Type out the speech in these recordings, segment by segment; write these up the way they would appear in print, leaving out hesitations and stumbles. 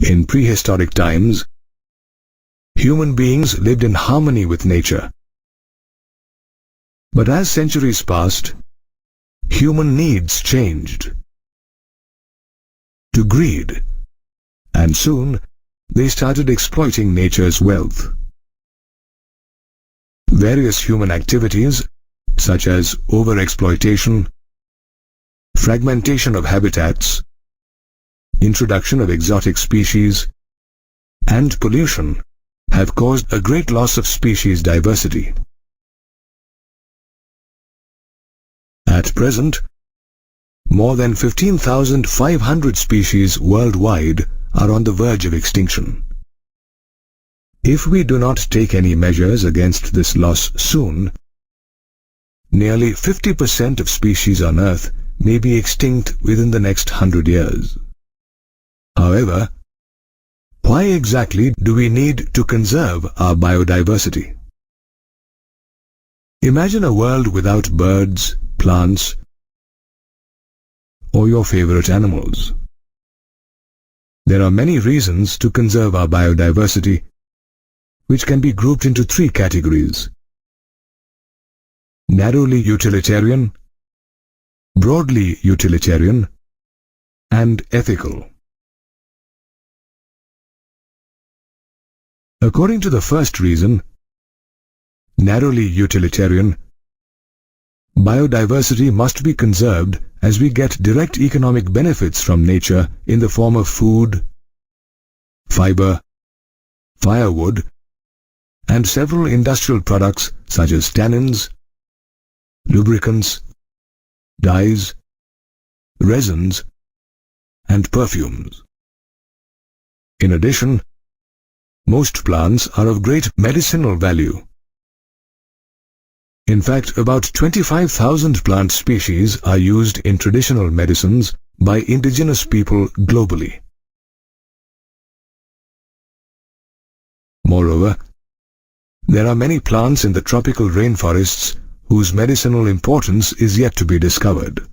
In prehistoric times, human beings lived in harmony with nature. But as centuries passed, human needs changed to greed, and soon they started exploiting nature's wealth. Various human activities, such as overexploitation, fragmentation of habitats, introduction of exotic species, and pollution, have caused a great loss of species diversity. At present, more than 15,500 species worldwide are on the verge of extinction. If we do not take any measures against this loss soon, nearly 50% of species on Earth may be extinct within the next 100 years. However, why exactly do we need to conserve our biodiversity? Imagine a world without birds, plants, or your favorite animals. There are many reasons to conserve our biodiversity, which can be grouped into three categories: narrowly utilitarian, broadly utilitarian, and ethical. According to the first reason, narrowly utilitarian, biodiversity must be conserved as we get direct economic benefits from nature in the form of food, fiber, firewood, and several industrial products such as tannins, lubricants, dyes, resins, and perfumes. In addition, most plants are of great medicinal value. In fact, about 25,000 plant species are used in traditional medicines by indigenous people globally. Moreover, there are many plants in the tropical rainforests whose medicinal importance is yet to be discovered.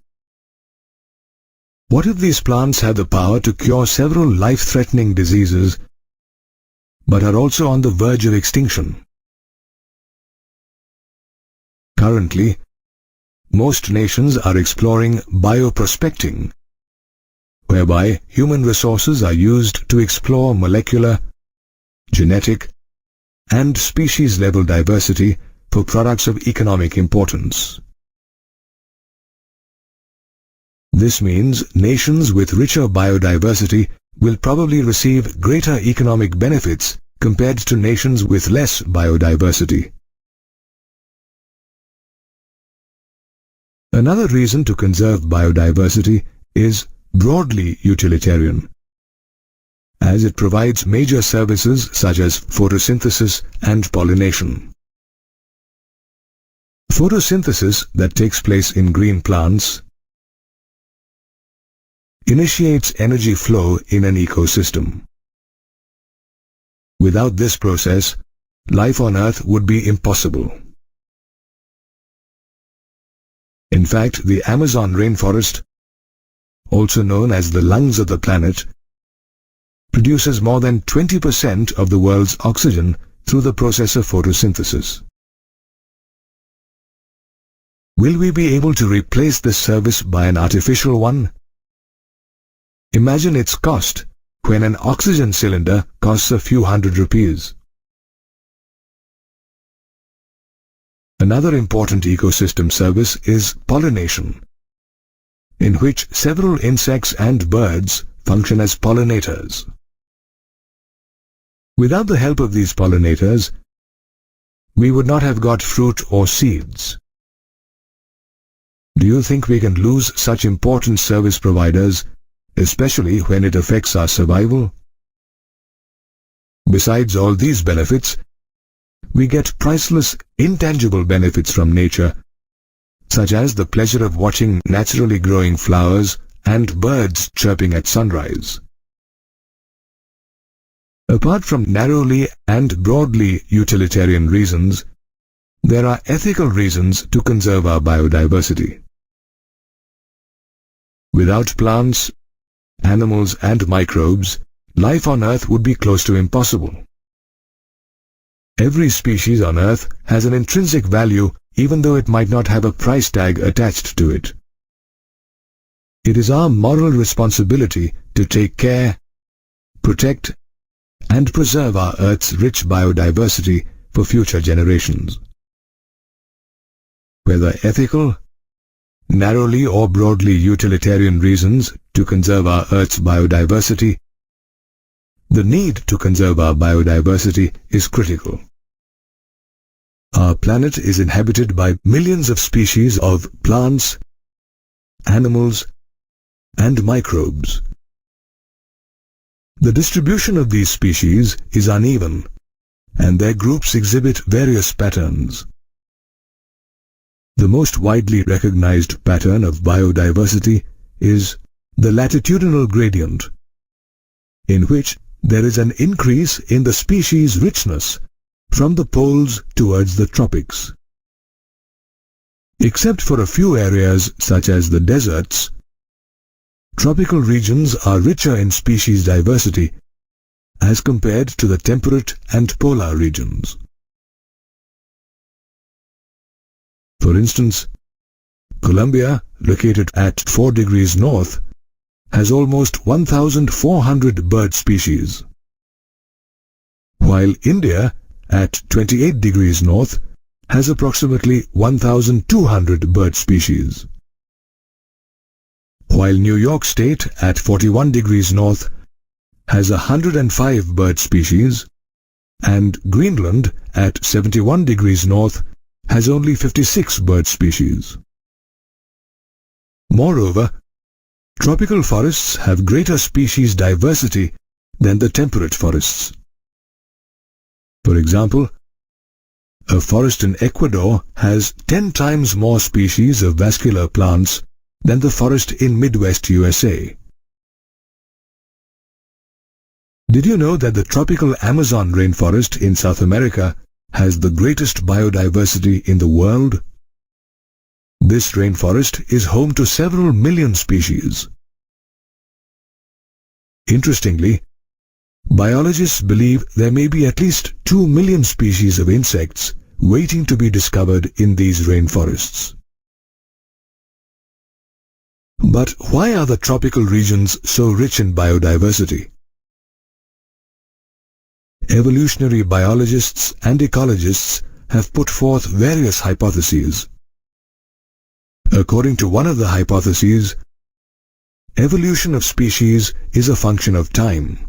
What if these plants have the power to cure several life-threatening diseases, but are also on the verge of extinction? Currently, most nations are exploring bioprospecting, whereby human resources are used to explore molecular, genetic, and species-level diversity for products of economic importance. This means nations with richer biodiversity will probably receive greater economic benefits compared to nations with less biodiversity. Another reason to conserve biodiversity is broadly utilitarian, as it provides major services such as photosynthesis and pollination. Photosynthesis that takes place in green plants initiates energy flow in an ecosystem. Without this process, life on Earth would be impossible. In fact, the Amazon rainforest, also known as the lungs of the planet, produces more than 20% of the world's oxygen through the process of photosynthesis. Will we be able to replace this service by an artificial one? Imagine its cost when an oxygen cylinder costs a few hundred rupees. Another important ecosystem service is pollination, in which several insects and birds function as pollinators. Without the help of these pollinators, we would not have got fruit or seeds. Do you think we can lose such important service providers, especially when it affects our survival? Besides all these benefits, we get priceless, intangible benefits from nature, such as the pleasure of watching naturally growing flowers and birds chirping at sunrise. Apart from narrowly and broadly utilitarian reasons, there are ethical reasons to conserve our biodiversity. Without plants, animals and microbes, life on Earth would be close to impossible. Every species on Earth has an intrinsic value, even though it might not have a price tag attached to it. It is our moral responsibility to take care, protect, and preserve our Earth's rich biodiversity for future generations. Whether ethical, narrowly or broadly utilitarian reasons to conserve our Earth's biodiversity, the need to conserve our biodiversity is critical. Our planet is inhabited by millions of species of plants, animals, and microbes. The distribution of these species is uneven, and their groups exhibit various patterns. The most widely recognized pattern of biodiversity is the latitudinal gradient, in which there is an increase in the species richness from the poles towards the tropics. Except for a few areas such as the deserts, tropical regions are richer in species diversity as compared to the temperate and polar regions. For instance, Colombia, located at 4 degrees north, has almost 1,400 bird species, while India, at 28 degrees north, has approximately 1,200 bird species, while New York State, at 41 degrees north, has 105 bird species, and Greenland, at 71 degrees north, has only 56 bird species. Moreover, tropical forests have greater species diversity than the temperate forests. For example, a forest in Ecuador has 10 times more species of vascular plants than the forest in Midwest USA. Did you know that the tropical Amazon rainforest in South America has the greatest biodiversity in the world? This rainforest is home to several million species. Interestingly, biologists believe there may be at least 2 million species of insects waiting to be discovered in these rainforests. But why are the tropical regions so rich in biodiversity? Evolutionary biologists and ecologists have put forth various hypotheses. According to one of the hypotheses, evolution of species is a function of time.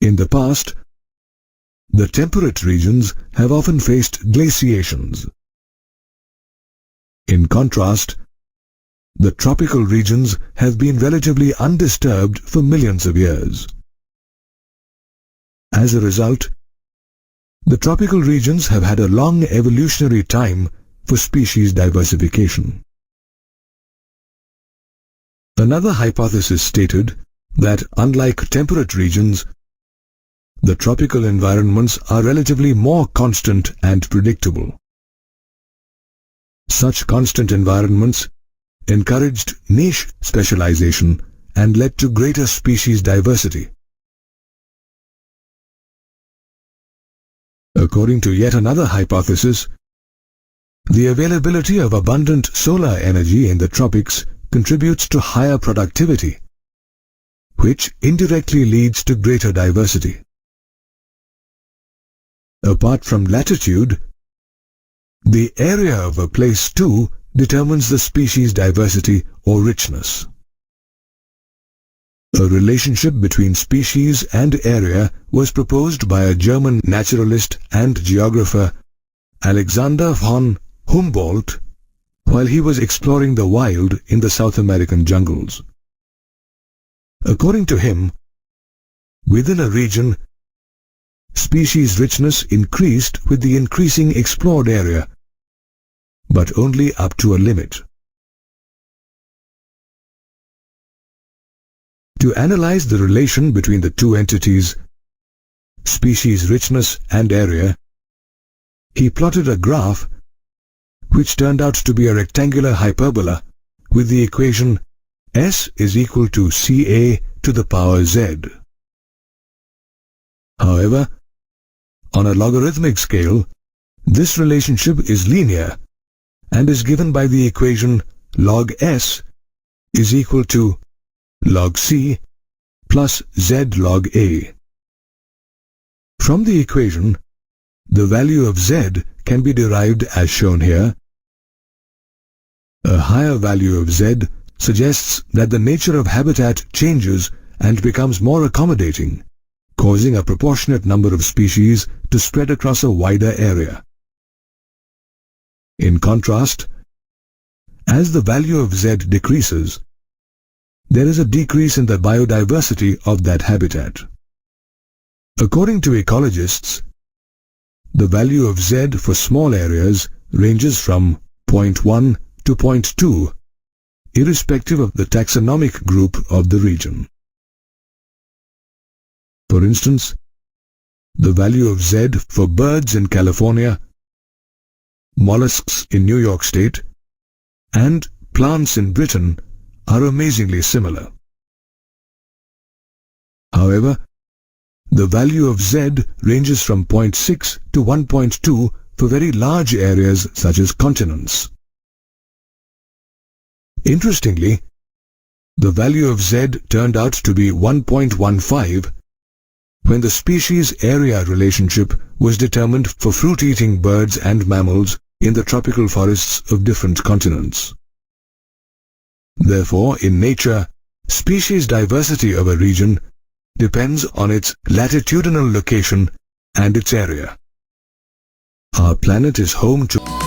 In the past, the temperate regions have often faced glaciations. In contrast, the tropical regions have been relatively undisturbed for millions of years. As a result, the tropical regions have had a long evolutionary time for species diversification. Another hypothesis stated that, unlike temperate regions, the tropical environments are relatively more constant and predictable. Such constant environments encouraged niche specialization and led to greater species diversity. According to yet another hypothesis, the availability of abundant solar energy in the tropics contributes to higher productivity, which indirectly leads to greater diversity. Apart from latitude, the area of a place too determines the species diversity or richness. A relationship between species and area was proposed by a German naturalist and geographer, Alexander von Humboldt, while he was exploring the wild in the South American jungles. According to him, within a region, species richness increased with the increasing explored area, but only up to a limit. To analyze the relation between the two entities, species richness and area, he plotted a graph which turned out to be a rectangular hyperbola with the equation S is equal to Ca to to the power z. However, on a logarithmic scale, this relationship is linear and is given by the equation log s is equal to log c plus z log a. From the equation, the value of z can be derived as shown here. A higher value of z suggests that the nature of habitat changes and becomes more accommodating, causing a proportionate number of species to spread across a wider area. In contrast, as the value of z decreases, there is a decrease in the biodiversity of that habitat. According to ecologists, the value of z for small areas ranges from 0.1 to 0.2, irrespective of the taxonomic group of the region. For instance, the value of z for birds in California, mollusks in New York State, and plants in Britain are amazingly similar. However, the value of z ranges from 0.6 to 1.2 for very large areas such as continents. Interestingly, the value of z turned out to be 1.15 when the species-area relationship was determined for fruit-eating birds and mammals in the tropical forests of different continents. Therefore, in nature, species diversity of a region depends on its latitudinal location and its area. Our planet is home to